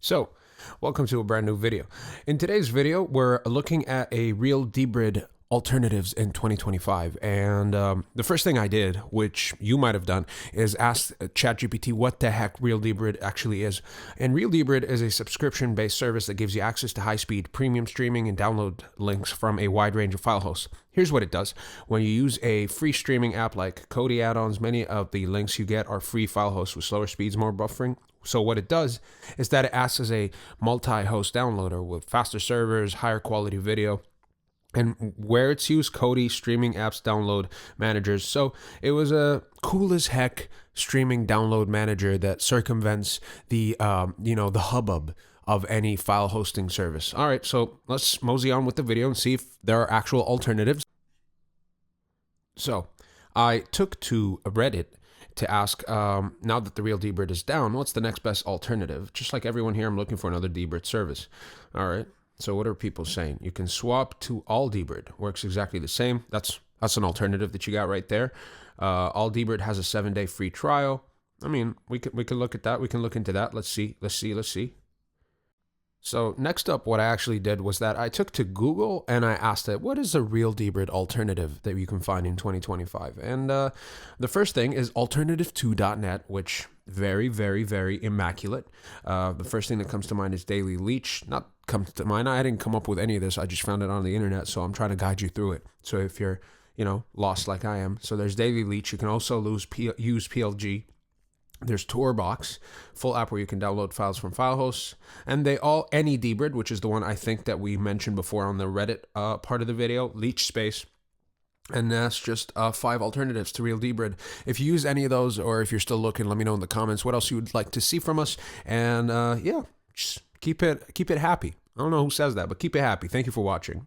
So, welcome to a brand new video. In today's video, we're looking at a Real Debrid alternatives in 2025. And the first thing I did, which you might have done, is ask ChatGPT what the heck Real Debrid actually is. And Real Debrid is a subscription-based service that gives you access to high-speed premium streaming and download links from a wide range of file hosts. Here's what it does. When you use a free streaming app like Kodi add-ons, many of the links you get are free file hosts with slower speeds, more buffering. So what it does is that it acts as a multi-host downloader with faster servers, higher quality video, and where it's used, Kodi streaming apps download managers. So it was a cool as heck streaming download manager that circumvents the the hubbub of any file hosting service. All right, so let's mosey on with the video and see if there are actual alternatives. So I took to Reddit to ask, now that the Real Debrid is down, what's the next best alternative? Just like everyone here, I'm looking for another Debrid service. All right. So what are people saying? You can swap to All Debrid. Works exactly the same. That's an alternative that you got right there. All Debrid has a 7-day free trial. I mean, we could look at that. We can look into that. Let's see. So next up, what I actually did was that I took to Google and I asked it, what is a Real Debrid alternative that you can find in 2025? And the first thing is alternative2.net, which very, very, very immaculate. The first thing that comes to mind is Daily Leech. Not comes to mind. I didn't come up with any of this. I just found it on the internet, so I'm trying to guide you through it. So if you're, lost like I am. So there's Daily Leech. You can also use PLG. There's Torbox, full app where you can download files from file hosts, and any Debrid, which is the one I think that we mentioned before on the Reddit part of the video, Leech Space, and that's just 5 alternatives to Real Debrid. If you use any of those, or if you're still looking, let me know in the comments what else you would like to see from us, and just keep it happy. I don't know who says that, but keep it happy. Thank you for watching.